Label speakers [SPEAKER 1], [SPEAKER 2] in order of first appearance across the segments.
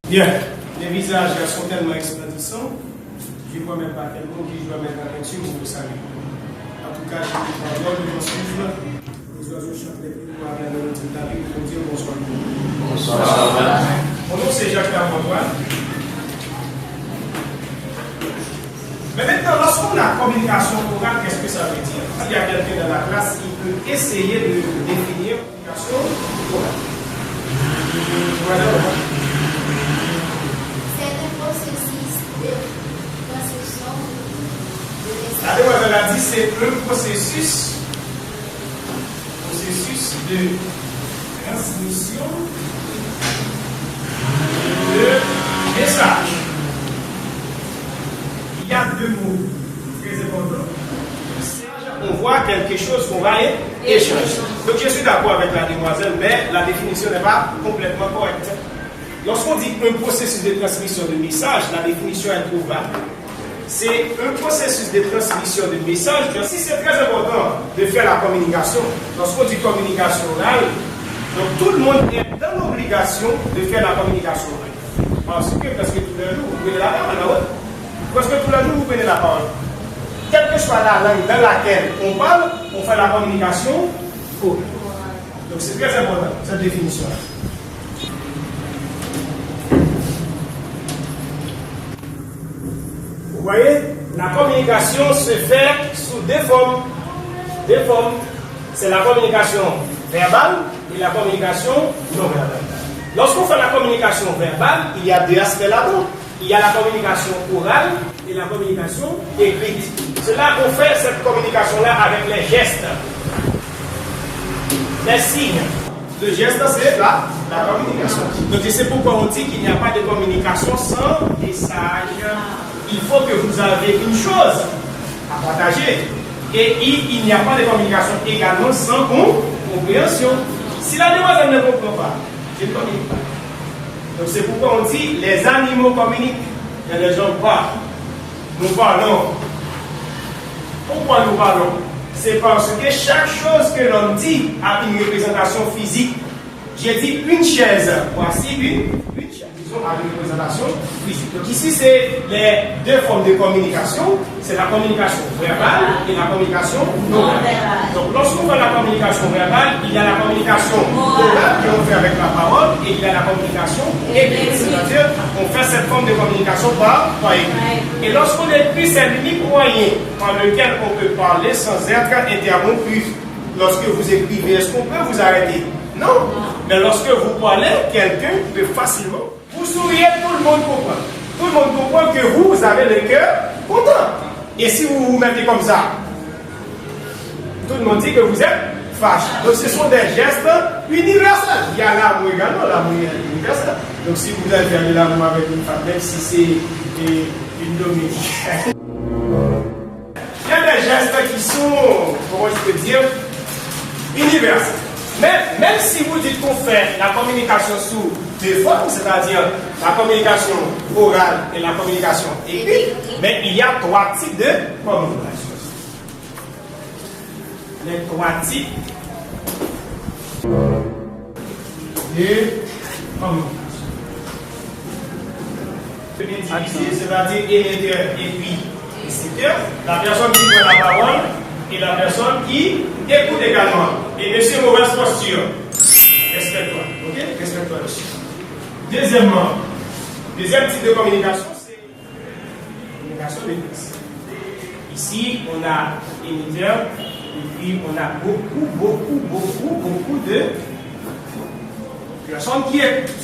[SPEAKER 1] Bien, les visages sont tellement explosifs, je ne vois même pas quel mot qui doit mettre la peinture pour vous saluer. En tout cas, je vous parle de suivre. Les oiseaux chantent les plus pour avoir le titre d'Avid pour dire bonsoir. Bonsoir. Mon nom c'est Jacques Antoine. Mais maintenant, lorsqu'on a communication orale, qu'est-ce que ça veut dire? S'il y a quelqu'un dans la classe, il peut essayer de définir communication orale. Voilà.
[SPEAKER 2] C'est un processus de transmission de messages.
[SPEAKER 1] La demoiselle a dit c'est un processus de transmission de messages. Il y a deux mots très importants. On voit quelque chose qu'on va échanger. Donc je suis d'accord avec la demoiselle, mais la définition n'est pas complètement correcte. Lorsqu'on dit un processus de transmission de message, la définition est trouvable. C'est un processus de transmission de message. Si c'est très important de faire la communication, lorsqu'on dit communication orale, donc tout le monde est dans l'obligation de faire la communication orale. Parce que presque tous les jours, vous prenez la parole. Parce que tous les jours, vous prenez la parole. Quelle que soit la langue dans laquelle on parle, on fait la communication orale. Donc c'est très important, cette définition-là. Vous voyez, la communication se fait sous deux formes. Deux formes. C'est la communication verbale et la communication non verbale. Lorsqu'on fait la communication verbale, il y a deux aspects là-dedans. Il y a la communication orale et la communication écrite. C'est là qu'on fait cette communication-là avec les gestes, les signes. Le geste, c'est la communication. Donc c'est pourquoi on dit qu'il n'y a pas de communication sans message. Il faut que vous avez une chose à partager. Et il n'y a pas de communication également sans compréhension. Si la demoiselle ne comprend pas, je ne communique pas. Donc c'est pourquoi on dit les animaux communiquent, mais les gens parlent. Nous parlons. Pourquoi nous parlons? C'est parce que chaque chose que l'on dit a une représentation physique. J'ai dit une chaise. Voici une chaise. Disons a une représentation physique. Donc ici, c'est les deux formes de communication. C'est la communication verbale et la communication non verbale. Donc lorsqu'on fait la communication verbale, il y a la communication orale qu'on fait avec la parole et il y a la communication écrite. C'est-à-dire qu'on fait cette forme de communication par écrit. Et lorsqu'on écrit, c'est l'unique moyen par lequel on peut parler sans être interrompu. Lorsque vous écrivez, est-ce qu'on peut vous arrêter? Non. Mais lorsque vous parlez, quelqu'un peut facilement vous souriez, tout le monde comprend. Tout le monde comprend que vous avez le cœur content. Et si vous vous mettez comme ça, tout le monde dit que vous êtes fâché. Donc ce sont des gestes universels. Il y a l'amour également, l'amour est universel. Donc si vous allez faire de l'amour avec une femme, même si c'est une dominique. Il y a des gestes qui sont, comment je peux dire, universels. Mais même si vous dites qu'on fait la communication sous deux formes, c'est-à-dire la communication orale et la communication écrite, mais il y a trois types de communication. Les trois types de communication. C'est-à-dire émetteur et puis récepteur, la personne qui prend la parole et la personne qui écoute également. Et monsieur, mauvaise posture. Respecte-toi. Ok? Respecte-toi, monsieur. Deuxièmement, deuxième type de communication, c'est la communication d'écoute. Ici, on a émetteur et puis on a beaucoup de personnes qui écoutent.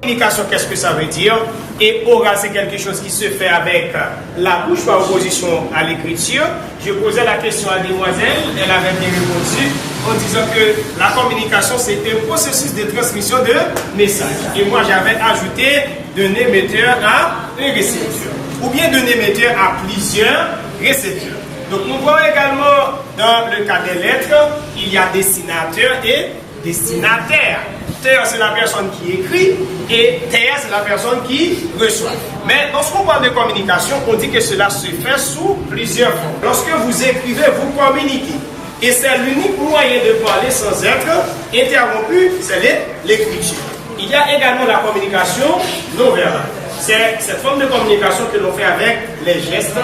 [SPEAKER 1] Communication, qu'est-ce que ça veut dire? Et oral, c'est quelque chose qui se fait avec la bouche par opposition à l'écriture. Je posais la question à la demoiselle, elle avait bien répondu en disant que la communication, c'est un processus de transmission de messages. Et moi, j'avais ajouté d'un émetteur à un récepteur. Ou bien d'un émetteur à plusieurs récepteurs. Donc, nous voyons également dans le cas des lettres, il y a destinateur et destinataire. Terre, c'est la personne qui écrit et terre, c'est la personne qui reçoit. Mais lorsqu'on parle de communication, on dit que cela se fait sous plusieurs formes. Lorsque vous écrivez, vous communiquez. Et c'est l'unique moyen de parler sans être interrompu, c'est l'écriture. Il y a également la communication non verbale. C'est cette forme de communication que l'on fait avec les gestes,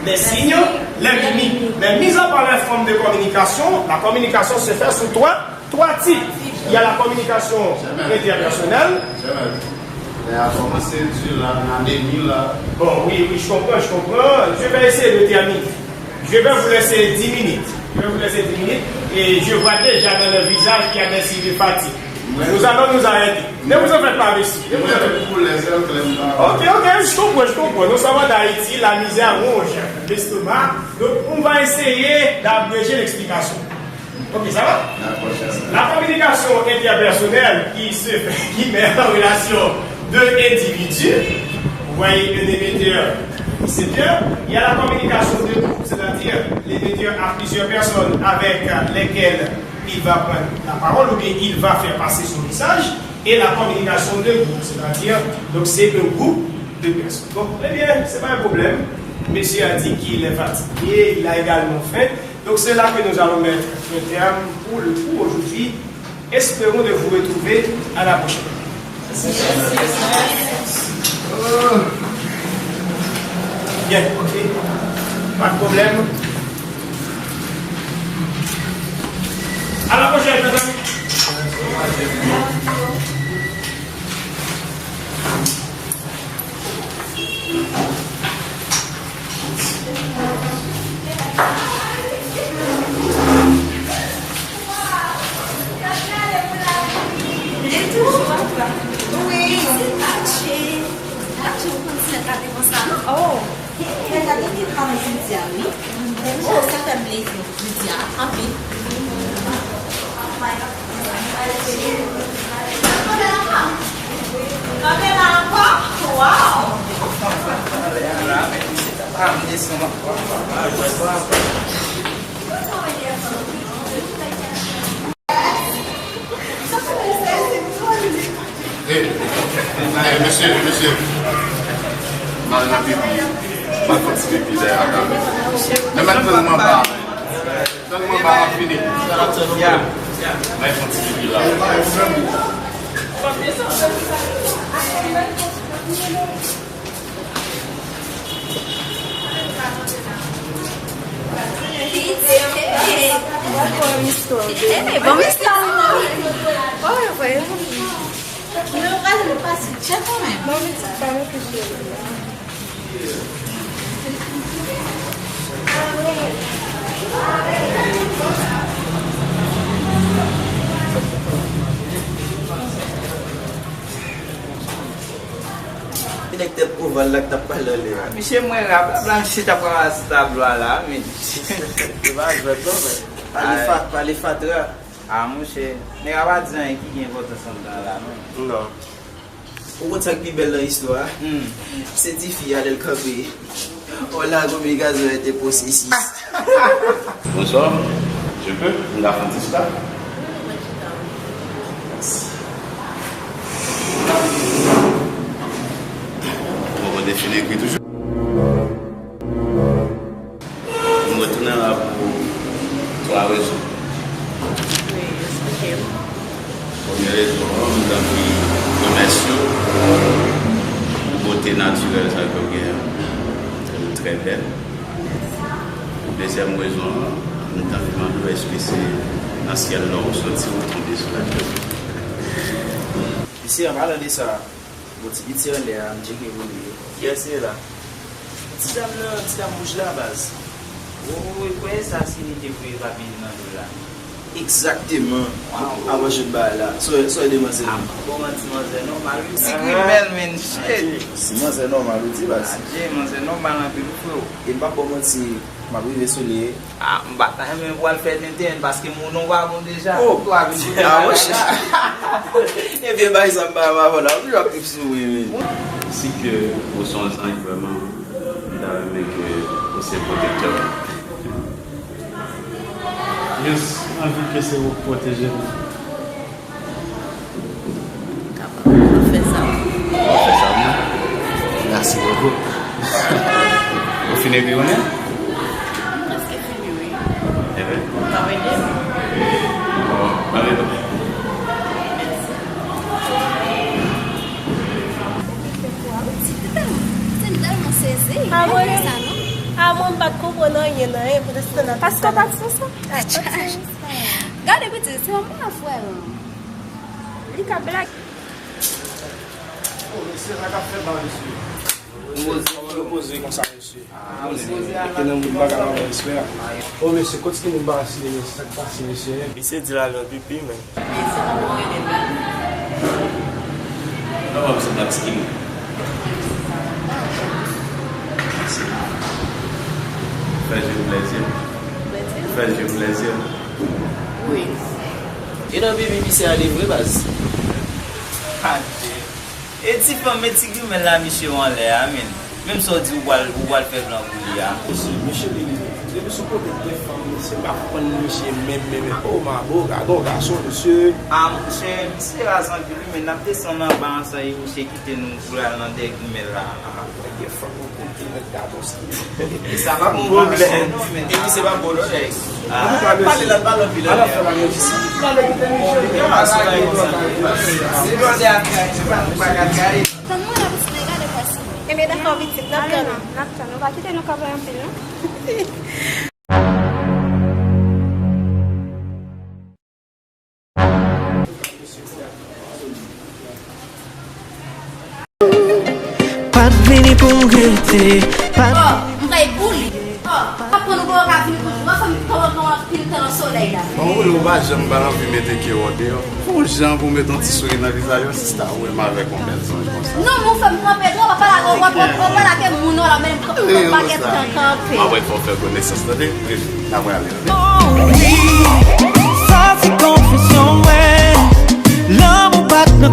[SPEAKER 1] les signes, les mimiques. Mais mis à part la forme de communication, la communication se fait sous trois types. Il y a la communication interpersonnelle. Bon, oui, je comprends. Je vais essayer de terminer. Je vais vous laisser 10 minutes. Et je vois déjà dans le visage qu'il y a des signes de fatigue. Nous allons nous arrêter. Ne vous en faites pas, monsieur. Ok, je comprends. Nous sommes d'Haïti, la misère ronge l'estomac. Donc, on va essayer d'abréger l'explication. Ok, ça va? La communication interpersonnelle qui met en relation deux individus, vous voyez un émetteur, c'est bien. Il y a la communication de groupe, c'est-à-dire l'émetteur a plusieurs personnes avec lesquelles il va prendre la parole ou bien il va faire passer son message. Et la communication de groupe, c'est-à-dire, donc c'est un groupe de personnes. Donc, eh bien, c'est pas un problème. Monsieur a dit qu'il est fatigué, il a également faim. Donc c'est là que nous allons mettre un terme pour le cours aujourd'hui. Espérons de vous retrouver à la prochaine. Bien, ok. Pas de problème. À la prochaine, madame.
[SPEAKER 3] Oui, c'est caché. Là, tu veux continuer à garder comme ça, non? Oh, elle a dit qu'il travaille sur le dia, oui. Oh, ça fait plaisir, le dia, en fait. Caméra encore? Wow!
[SPEAKER 4] Monsieur, mal la Bible, mal fatigué puis d'ailleurs quand même. Ne m'attendez pas. Donne-moi pas à finir. Mal fatigué puis là.
[SPEAKER 3] Vamos estar. Olha, vai. Não vai me passar, já também. Vamos estar no que
[SPEAKER 5] Il était pour voir là que t'as pas l'air.
[SPEAKER 6] Monsieur, moi, la blanchie t'a pas ce tableau-là, mais.
[SPEAKER 5] Tu vas, je vais pas les fatras.
[SPEAKER 6] Ah, monsieur, mais on va dire qui vient votre centre là, non?
[SPEAKER 5] Non. Pourquoi ça qui belle l'histoire? C'est difficile à le caber. On a comme les gaz ont été posés ici.
[SPEAKER 4] Bonsoir, je peux? On a fait ça? On va redéfinir écrit toujours. Nous retournons là pour 3 raisons. Première raison, nous avons pris commerciaux, beauté naturelle, ça que très belle. Deuxième raison, nous avons demandé est-ce dans le ciel là, on sortit ou tomber sur la tête.
[SPEAKER 5] Ici, on va aller ça. Votre petit on est à me dire que vous voulez. Qui est là? Petite dame rouge là, base.
[SPEAKER 6] Oui, quoi, ça, c'est une idée plus rapidement là.
[SPEAKER 5] Exactement. Avant je bats là. Soyez demoiselle.
[SPEAKER 6] Bon, mademoiselle, normal. C'est qui belle, mais
[SPEAKER 5] Sinon, c'est normal, vous dites, base.
[SPEAKER 6] c'est normal, un peu plus.
[SPEAKER 5] Et pas pour moi, si ma vie est soleil.
[SPEAKER 6] Ah, mais on va le faire maintenant parce que mon nom va bon déjà.
[SPEAKER 5] Oh,
[SPEAKER 6] toi,
[SPEAKER 5] ah, ouais. Et bien, bah, ça m'a voilà. Je vais plus sourire.
[SPEAKER 4] Ainsi que au son vraiment, il a aimé que c'est protecteur.
[SPEAKER 7] Yes, envie que c'est vous protéger.
[SPEAKER 3] On fait ça.
[SPEAKER 4] Merci beaucoup. Vous finissez bien, on est?
[SPEAKER 3] Presque fini, oui.
[SPEAKER 4] Eh bien.
[SPEAKER 3] On va venir.
[SPEAKER 8] gagner dans rien pour rester dans
[SPEAKER 3] Parce qu'on passe pour ça. Regardez, petit, c'est un bon affaire. Il y a blague.
[SPEAKER 1] Monsieur, on a fait dans monsieur. On va poser comme ça, monsieur.
[SPEAKER 6] Ah,
[SPEAKER 1] Et que nous ne pouvons pas monsieur. Oh, monsieur, continue de me barrasser, ça passe, monsieur.
[SPEAKER 9] Il s'est dit là, le pipi, mais.
[SPEAKER 4] Non, c'est pas ce qu'il dit. Fais-je plaisir.
[SPEAKER 5] Oui. Et dans le bébé, c'est à livrer base.
[SPEAKER 6] Et si vous mettez que là, monsieur, on l'a, amen. Même si on dit ou va le faire blanc pour lui.
[SPEAKER 1] Aussi, monsieur, je suis pas de femmes, c'est pas pour monsieur, même, oh, ma beau, garçon, monsieur.
[SPEAKER 6] Ah, monsieur, c'est raison que lui, mais n'a pas son enfant, ça y est, monsieur, quitter nous pour aller dans des guillemets là.
[SPEAKER 5] Et ça va mon problème. Et puis c'est pas bon, parlez là, parlez là, puis là.
[SPEAKER 1] Alors, la même ici.
[SPEAKER 5] C'est bon, c'est pas gagner.
[SPEAKER 8] Et mais d'accord, vite, c'est d'accord.
[SPEAKER 3] On va quitter nos cabanes un peu, non?
[SPEAKER 10] Pas de venir pour me regretter.
[SPEAKER 3] On va y bouler. Après, nous allons venir pour jouer. Comment on va filer dans le soleil là?
[SPEAKER 4] Bon, le bas, j'aime bien l'envie de mettre qui au dehors. Pour les gens, pour mettre un petit sourire dans le visage, c'est ça, oui, mais avec un bel songe comme ça.
[SPEAKER 3] Non, mon femme, on va pas la mon nom là, même on va get campé.
[SPEAKER 4] Ah ouais, pour faire connaissance de lui, on va aller.
[SPEAKER 10] Oh oui, ça c'est confession, ouais. L'amour pas de nos